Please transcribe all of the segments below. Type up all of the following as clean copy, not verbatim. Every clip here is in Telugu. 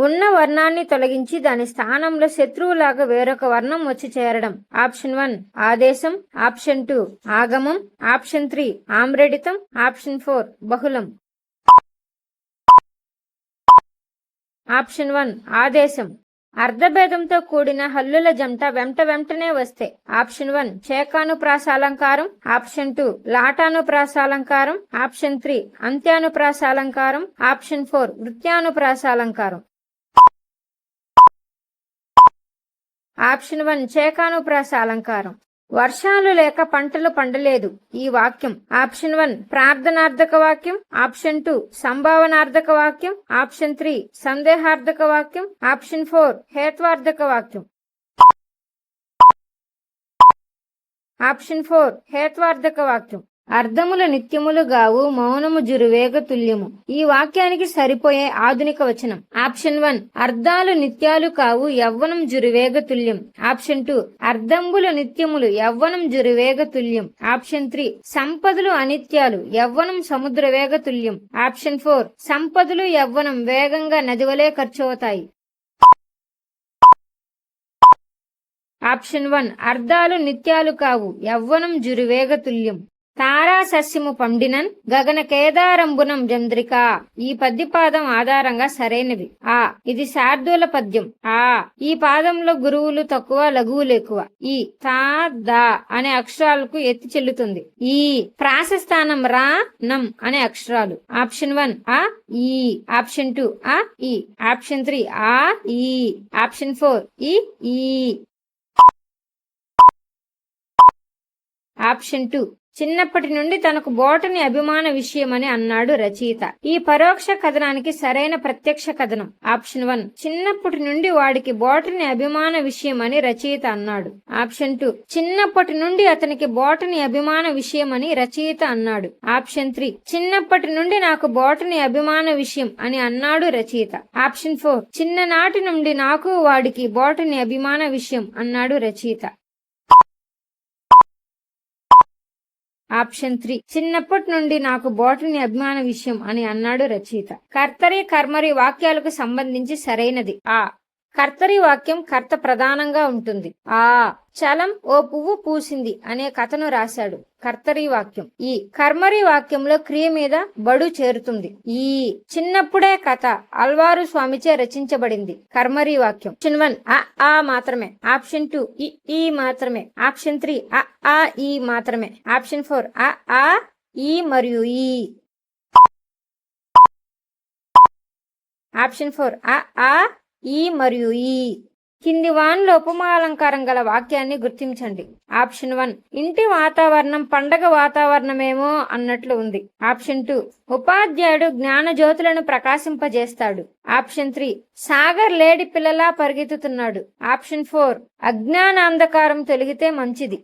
ఉన్న వర్ణాన్ని తొలగించి దాని స్థానంలో శత్రువులాగా వేరొక వర్ణం వచ్చి చేరడం. ఆప్షన్ 1 ఆదేశం, ఆప్షన్ 2 ఆగమం, ఆప్షన్ 3 ఆమ్రెడితం, ఆప్షన్ 4 బహుళం. ఆప్షన్ 1 ఆదేశం. అర్ధభేదంతో కూడిన హల్లుల జంట వెంటనే వస్తే ఆప్షన్ 1 చేకానుప్రాసాలంకారం, ఆప్షన్ 2 లాటానుప్రాసాలంకారం, ఆప్షన్ 3 అంత్యానుప్రాసాలంకారం, ఆప్షన్ 4 వృత్యానుప్రాసాలంకారం. ఆప్షన్ 1 చేకానుప్రాసాలంకారం. వర్షాలు లేక పంటలు పండలేదు ఈ వాక్యం. ఆప్షన్ 1 ప్రార్థనార్థక వాక్యం, ఆప్షన్ 2 సంభావనార్థక వాక్యం, ఆప్షన్ 3 సందేహార్థక వాక్యం, ఆప్షన్ 4 హేత్వార్థక వాక్యం. ఆప్షన్ 4 హేత్వార్థక వాక్యం. అర్ధములు నిత్యములు గావు మౌనము జురువేగ తుల్యము. ఈ వాక్యానికి సరిపోయే ఆధునిక వచనం. ఆప్షన్ 1 అర్ధాలు నిత్యాలు కావు యవ్వనం జురువేగ తుల్యం. ఆప్షన్ 2 అర్ధంబులు నిత్యములు యవ్వనం జురువేగ తుల్యం. ఆప్షన్ 3 సంపదలు అనిత్యాలు యవ్వనం సముద్ర వేగ తుల్యం. ఆప్షన్ 4 సంపదలు యవ్వనం వేగంగా నదివలే ఖర్చవుతాయి. ఆప్షన్ 1 అర్ధాలు నిత్యాలు కావు యవ్వనం జురువేగ తుల్యం. తారా సస్యము పండినన్ గగన కేదారంబునం చంద్రిక. ఈ పద్యపాదం ఆధారంగా సరైనవి. ఆ ఇది శార్దూల పద్యం. ఈ పాదంలో గురువులు తక్కువ లఘువులు ఎక్కువ. ఈ తా దా అనే అక్షరాలకు ఎత్తి చెల్లుతుంది. ఈ ప్రాసస్థానం రా నం అనే అక్షరాలు. ఆప్షన్ 1 ఆ ఈ, ఆప్షన్ 2 ఆ ఈ, ఆప్షన్ 3 ఆ ఈ, ఆప్షన్ 4 ఈ. ఆప్షన్ 2 చిన్నప్పటి నుండి తనకు బోటని అభిమాన విషయమని అన్నాడు రచయిత. ఈ పరోక్ష కథనానికి సరైన ప్రత్యక్ష కథనం. ఆప్షన్ 1 చిన్నప్పటి నుండి వాడికి బోటని అభిమాన విషయమని రచయిత అన్నాడు. ఆప్షన్ 2 చిన్నప్పటి నుండి అతనికి బోటని అభిమాన విషయమని రచయిత అన్నాడు. ఆప్షన్ 3 చిన్నప్పటి నుండి నాకు బోటని అభిమాన విషయం అని అన్నాడు రచయిత. ఆప్షన్ 4 చిన్ననాటి నుండి నాకు వాడికి బోటని అభిమాన విషయం అన్నాడు రచయిత. ఆప్షన్ 3 చిన్నప్పటి నుండి నాకు బోటనీ అభిమాన విషయం అని అన్నాడు రచయిత. కర్తరి కర్మరి వాక్యాలకు సంబంధించి సరైనది. కర్తరి వాక్యం కర్త ప్రధానంగా ఉంటుంది. చలం ఓ పువ్వు పూసింది అనే కథను రాశాడు కర్తరి వాక్యం. ఈ కర్మరి వాక్యంలో క్రియ మీద బడు చేరుతుంది. ఈ చిన్నప్పుడే కథ అల్వారు స్వామిచే రచించబడింది. కర్మరి వాక్యం. ఆప్షన్ 1 ఆ మాత్రమే, ఆప్షన్ 2 ఈ మాత్రమే, ఆప్షన్ 3 ఆ ఈ మాత్రమే, ఆప్షన్ 4 ఆ ఈ మరియు ఈ, ఆప్షన్ 4 ఆ ఈ మరియు ఈ. కింది వాన్లో ఉపమాలంకారం గల వాక్యాన్ని గుర్తించండి. ఆప్షన్ 1 ఇంటి వాతావరణం పండగ వాతావరణమేమో అన్నట్లు ఉంది. ఆప్షన్ 2 ఉపాధ్యాయుడు జ్ఞానజ్యోతులను ప్రకాశింపజేస్తాడు. ఆప్షన్ 3 సాగర్ లేడి పిల్లలా పరిగెత్తుతున్నాడు. ఆప్షన్ 4 అజ్ఞానాంధకారం తొలగితే మంచిది.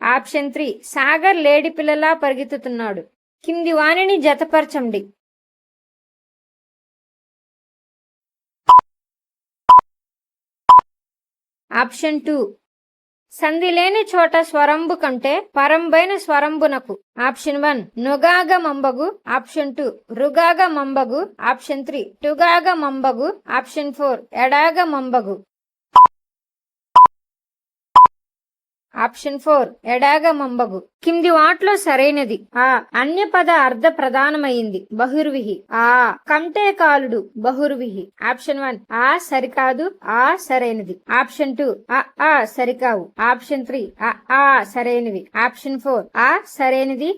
ఆప్షన్ 3 సాగర్ లేడి పిల్లలా పరిగెత్తుతున్నాడు. కింది వాణిని జతపరచండి. ఆప్షన్ 2 సంధి లేని చోట స్వరంబు కంటే పరంబైన స్వరంబునకు. ఆప్షన్ 1 నుగాగ మంబగు, ఆప్షన్ 2 రుగాగ మంబగు, ఆప్షన్ 3 టుగాగ మంబగు, ఆప్షన్ 4 ఎడాగ మంబగు. ఆప్షన్ 4 ఎడాగ మంబగు. కింది వాటిలో సరైనది. అన్యపద అర్ధ ప్రధానమైంది బహుర్విహి. కంటే కాలుడు బహుర్విహి. ఆప్షన్ 1 సరికాదు సరైనది. ఆప్షన్ 2 సరికావు. ఆప్షన్ 3 సరైనవి. ఆప్షన్ 4 సరైనది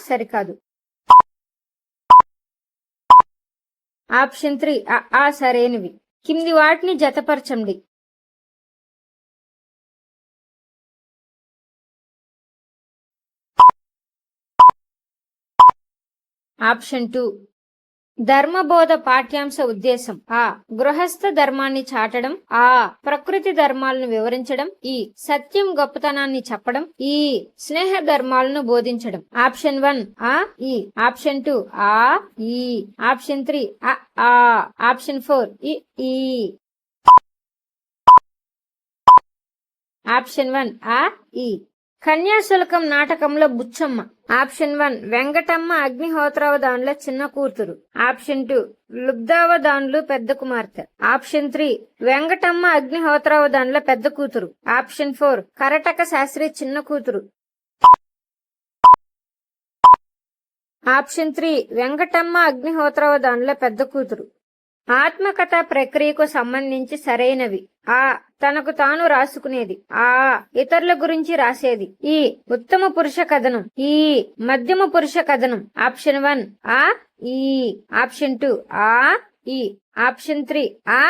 సరికాదు. ఆప్షన్ 3 సరైనవి. కింది వాటిని జతపరచండి. ఆప్షన్ 2 ధర్మబోధ పాఠ్యాంశ ఉద్దేశం. గృహస్థ ధర్మాన్ని చాటడం. ప్రకృతి ధర్మాలను వివరించడం. సత్యం గొప్పతనాన్ని చెప్పడం. స్నేహ ధర్మాలను బోధించడం. ఆప్షన్ 1 ఈ, ఆప్షన్ 2 ఈ, ఆప్షన్ 3 ఆప్షన్ 4 ఈ. ఆప్షన్ 1 ఈ. కన్యాశుల్కం నాటకంలో బుచ్చమ్మ. ఆప్షన్ 1 వెంకటమ్మ అగ్నిహోత్రావధాన్ల చిన్న కూతురు. ఆప్షన్ 2 లుబ్ధావధాన్లు పెద్ద కుమార్తె. ఆప్షన్ 3 వెంకటమ్మ అగ్నిహోత్రావధాన్ల పెద్ద కూతురు. ఆప్షన్ 4 కరటక శాస్త్రి చిన్న కూతురు. ఆప్షన్ 3 వెంకటమ్మ అగ్నిహోత్రావధాన్ల పెద్ద కూతురు. ఆత్మకథ ప్రక్రియకు సంబంధించి సరైనవి. ఆ తనకు తాను రాసుకునేది. ఆ ఇతరుల గురించి రాసేది. ఈ ఉత్తమ పురుష కథనం. ఈ మధ్యమ పురుష కథనం. ఆప్షన్ 1 ఆ ఈ. ఆప్షన్ 2 ఆ ఈ. ఆప్షన్ 3 ఆ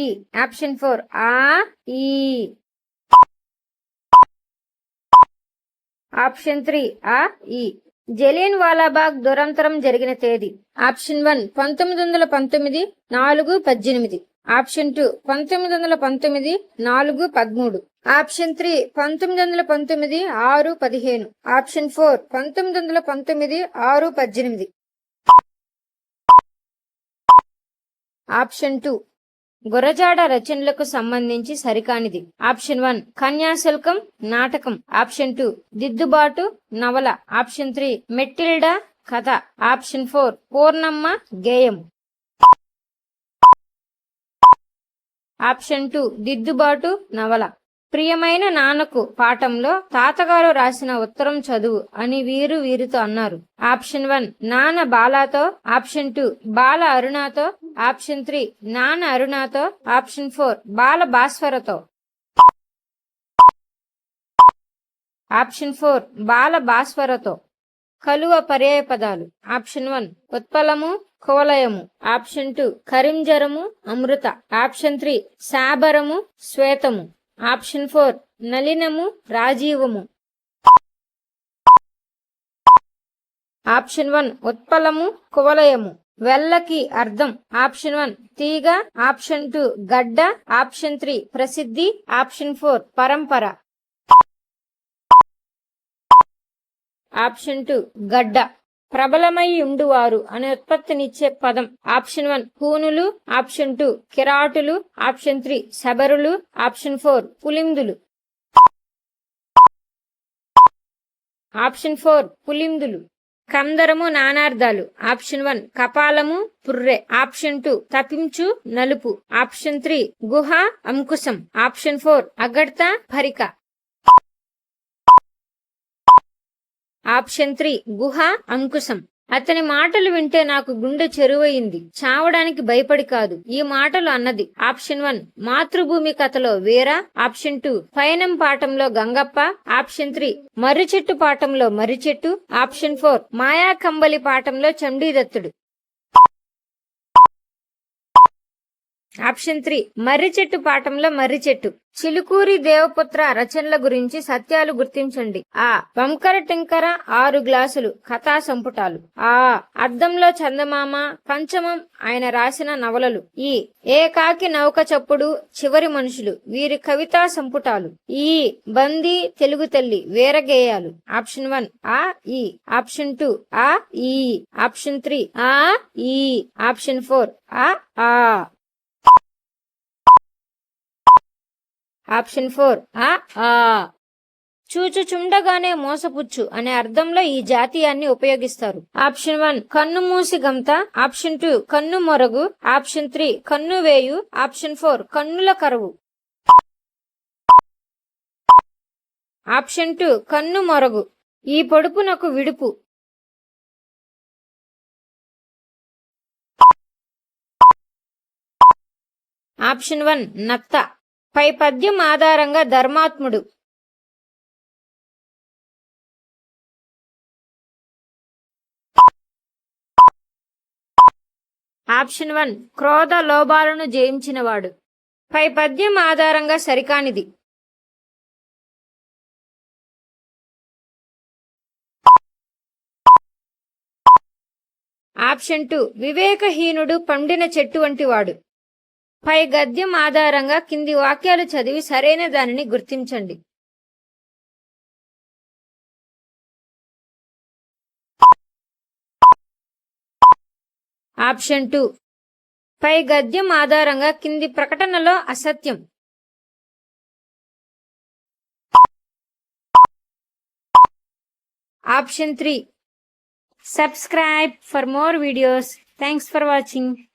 ఈ. ఆప్షన్ 4 ఆ ఈ. ఆప్షన్ 3 ఆ ఈ. జలియన్ వాలాబాగ్ దురంతరం జరిగిన తేదీ. Option 1 1919 4/18. Option 2 1919 4/13. Option 3 1919 6/15. Option 4 1919 6/18. Option 2 Gurajada రచనలకు సంబంధించి సరికానిది. ఆప్షన్ 1 కన్యాశుల్కం నాటకం. ఆప్షన్ 2 దిద్దుబాటు నవల. ఆప్షన్ 3 మెట్టిల్డా కథ. ఆప్షన్ 4 పూర్ణమ్మ గేయం. ఆప్షన్ 2 దిద్దుబాటు నవల. ప్రియమైన నాన్నకు పాఠంలో తాతగారు రాసిన ఉత్తరం చదువు అని వీరితో అన్నారు. ఆప్షన్ 1 నాన్న బాలాతో. ఆప్షన్ 2 బాల అరుణాతో. ఆప్షన్ 3 నాన్న అరుణాతో. ఆప్షన్ 4 బాల భాస్వరతో. ఆప్షన్ 4 బాల భాస్వరతో. కలువ పర్యాయ పదాలు. ఆప్షన్ 1 ఉత్పలము కువలయము. ఆప్షన్ 2 కరింజరము అమృత. ఆప్షన్ 3 శాబరము శ్వేతము. ఆప్షన్ 4 నలినము రాజీవము. ఆప్షన్ 1 ఉత్పలము కువలయము. వెల్లకి అర్థం. ఆప్షన్ 1 తీగ. ఆప్షన్ 2 గడ్డ. ఆప్షన్ 3 ప్రసిద్ధి. ఆప్షన్ 4 పరంపర. ఆప్షన్ 2 గడ్డ. ప్రబలమై ఉండువారు అనే ఉత్పత్తినిచ్చే పదం. ఆప్షన్ 1 కూనులు. ఆప్షన్ 2 కిరాటులు. ఆప్షన్ 3 శబరులు. ఆప్షన్ 4 పులిందులు. ఆప్షన్ 4 పులిందులు. కందరము నానార్థాలు. ఆప్షన్ 1 కపాలము పుర్రె. ఆప్షన్ 2 తపించు నలుపు. ఆప్షన్ 3 గుహ అంకుశం. ఆప్షన్ 4 అగడ్త భరిక. ఆప్షన్ 3 గుహ అంకుశం. అతని మాటలు వింటే నాకు గుండె చెరువయింది. చావడానికి భయపడి కాదు ఈ మాటలు అన్నది. ఆప్షన్ 1 మాతృభూమి కథలో వీర. ఆప్షన్ 2 పయనం పాఠంలో గంగప్ప. ఆప్షన్ 3 మర్రి చెట్టు పాఠంలో మర్రి చెట్టు. ఆప్షన్ 4 మాయా కంబలి పాఠంలో చండీదత్తుడు. ఆప్షన్ 3 మర్రి చెట్టు పాఠంలో మర్రి చెట్టు. చిలుకూరి దేవపుత్ర రచనల గురించి సత్యాలు గుర్తించండి. ఆ వంకర టింకర 6 గ్లాసులు కథా సంపుటాలు. ఆ అద్దంలో చందమామ పంచమం ఆయన రాసిన నవలలు. ఈ ఏకాకి నౌక చప్పుడు చివరి మనుషులు వీరి కవితా సంపుటాలు. ఈ బందీ తెలుగు తల్లి వీరగేయాలు. ఆప్షన్ 1 ఆ ఈ. ఆప్షన్ 2 ఆ ఈ. ఆప్షన్ 3 ఆ ఈ. ఆప్షన్ 4 ఆ. ఆప్షన్ 4 ఆ. చూచుచుండగానే మోసపుచ్చు అనే అర్థంలో ఈ జాతీయాన్ని ఉపయోగిస్తారు. ఆప్షన్ 1 కన్ను మూసి గంత. ఆప్షన్ 2 కన్ను మొరగు. ఆప్షన్ 3 కన్ను వేయు. ఆప్షన్ 4 కన్నుల కరువు. ఆప్షన్ 2 కన్ను మొరగు. ఈ పొడుపునకు విడుపు. ఆప్షన్ 1 నత్త. పై పద్యం ఆధారంగా ధర్మాత్ముడు. ఆప్షన్ 1 క్రోధ లోభాలను జయించినవాడు. పై పద్యం ఆధారంగా సరికానిది. ఆప్షన్ 2 వివేకహీనుడు పండిన చెట్టు వంటి వాడు. పై గద్యం ఆధారంగా కింది వాక్యాలు చదివి సరైన దానిని గుర్తించండి. ఆప్షన్ 2 పై గద్యం ఆధారంగా కింది ప్రకటనలో అసత్యం. Option 3. Subscribe for more videos. Thanks for watching.